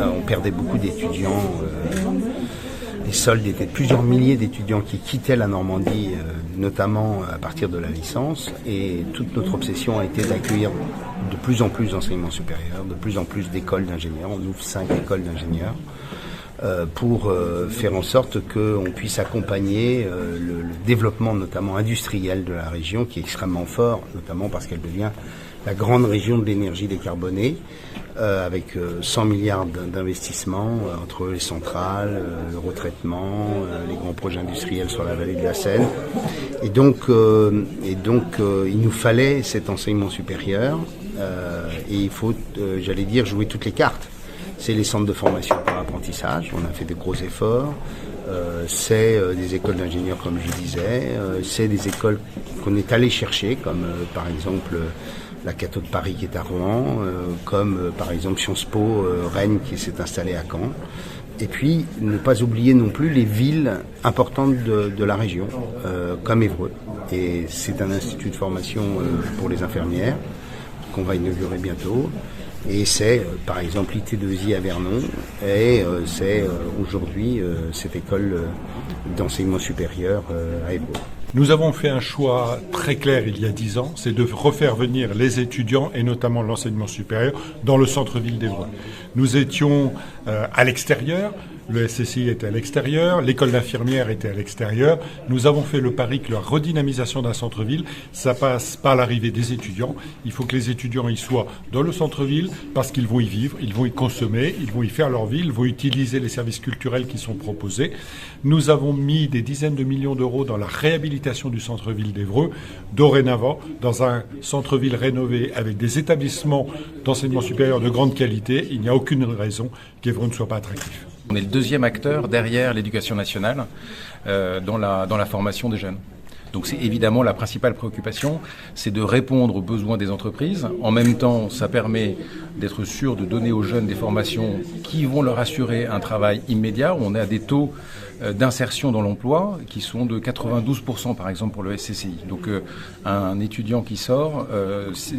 on perdait beaucoup d'étudiants. Les soldes étaient de plusieurs milliers d'étudiants qui quittaient la Normandie, notamment à partir de la licence. Et toute notre obsession a été d'accueillir de plus en plus d'enseignements supérieurs, de plus en plus d'écoles d'ingénieurs. On ouvre 5 écoles d'ingénieurs pour faire en sorte qu'on puisse accompagner le développement notamment industriel de la région, qui est extrêmement fort, notamment parce qu'elle devient la grande région de l'énergie décarbonée, avec 100 milliards d'investissements entre les centrales, le retraitement, les grands projets industriels sur la vallée de la Seine. Et donc il nous fallait cet enseignement supérieur et il faut, j'allais dire, jouer toutes les cartes. C'est les centres de formation par apprentissage, on a fait de gros efforts. C'est des écoles d'ingénieurs, comme je disais. C'est des écoles qu'on est allé chercher, comme par exemple la Cato de Paris qui est à Rouen, comme par exemple Sciences Po Rennes qui s'est installée à Caen. Et puis ne pas oublier non plus les villes importantes de la région, comme Évreux. Et c'est un institut de formation pour les infirmières qu'on va inaugurer bientôt. Et c'est par exemple l'IT2I à Vernon et c'est aujourd'hui cette école d'enseignement supérieur à Évreux. Nous avons fait un choix très clair il y a 10 ans, c'est de refaire venir les étudiants et notamment l'enseignement supérieur dans le centre-ville d'Évreux. Nous étions à l'extérieur, le SCCI était à l'extérieur, l'école d'infirmières était à l'extérieur. Nous avons fait le pari que la redynamisation d'un centre-ville, ça passe par l'arrivée des étudiants. Il faut que les étudiants y soient dans le centre-ville parce qu'ils vont y vivre, ils vont y consommer, ils vont y faire leur vie, ils vont utiliser les services culturels qui sont proposés. Nous avons mis des dizaines de millions d'euros dans la réhabilitation du centre-ville d'Évreux. Dorénavant, dans un centre-ville rénové avec des établissements d'enseignement supérieur de grande qualité, il n'y a aucune raison qu'Évreux ne soit pas attractif. On est le deuxième acteur derrière l'éducation nationale dans la formation des jeunes. Donc c'est évidemment la principale préoccupation, c'est de répondre aux besoins des entreprises. En même temps, ça permet d'être sûr de donner aux jeunes des formations qui vont leur assurer un travail immédiat. On a des taux d'insertion dans l'emploi qui sont de 92% par exemple pour le SCCI. Donc un étudiant qui sort,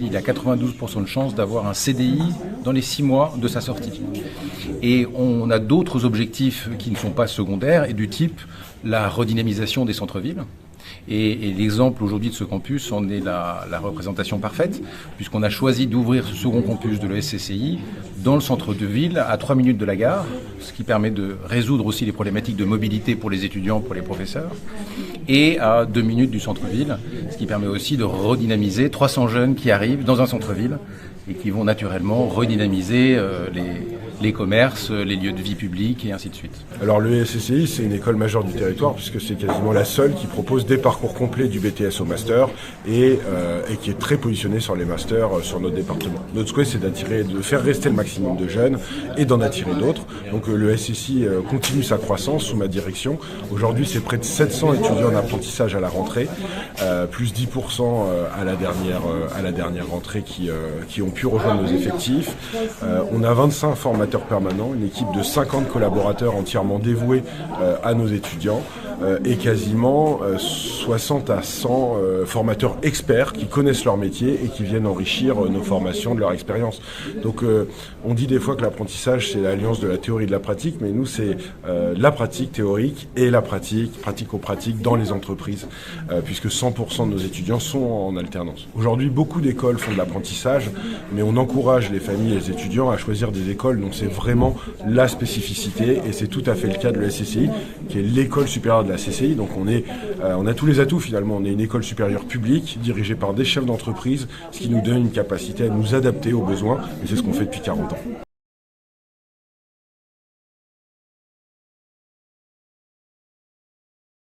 il a 92% de chance d'avoir un CDI dans les 6 mois de sa sortie. Et on a d'autres objectifs qui ne sont pas secondaires et du type la redynamisation des centres-villes. Et l'exemple aujourd'hui de ce campus en est la représentation parfaite, puisqu'on a choisi d'ouvrir ce second campus de l'ESCCI dans le centre de ville, à 3 minutes de la gare, ce qui permet de résoudre aussi les problématiques de mobilité pour les étudiants, pour les professeurs, et à 2 minutes du centre-ville, ce qui permet aussi de redynamiser 300 jeunes qui arrivent dans un centre-ville et qui vont naturellement redynamiser les commerces, les lieux de vie publique et ainsi de suite. Alors le SCCI, c'est une école majeure du territoire puisque c'est quasiment la seule qui propose des parcours complets du BTS au master et qui est très positionnée sur les masters sur notre département. Notre souhait, c'est de faire rester le maximum de jeunes et d'en attirer d'autres. Donc le SCCI continue sa croissance sous ma direction. Aujourd'hui, c'est près de 700 étudiants en apprentissage à la rentrée, plus 10% à la dernière rentrée qui ont pu rejoindre nos effectifs. On a 25 formateurs permanents, une équipe de 50 collaborateurs entièrement dévoués à nos étudiants et quasiment 60 à 100 formateurs experts qui connaissent leur métier et qui viennent enrichir nos formations de leur expérience. Donc on dit des fois que l'apprentissage c'est l'alliance de la théorie et de la pratique, mais nous c'est la pratique théorique et la pratique pratico-pratique dans les entreprises, puisque 100% de nos étudiants sont en alternance. Aujourd'hui, beaucoup d'écoles font de l'apprentissage, mais on encourage les familles et les étudiants à choisir des écoles dont c'est vraiment la spécificité, et c'est tout à fait le cas de la CCI, qui est l'école supérieure de la CCI. Donc on a tous les atouts finalement. On est une école supérieure publique, dirigée par des chefs d'entreprise, ce qui nous donne une capacité à nous adapter aux besoins, et c'est ce qu'on fait depuis 40 ans.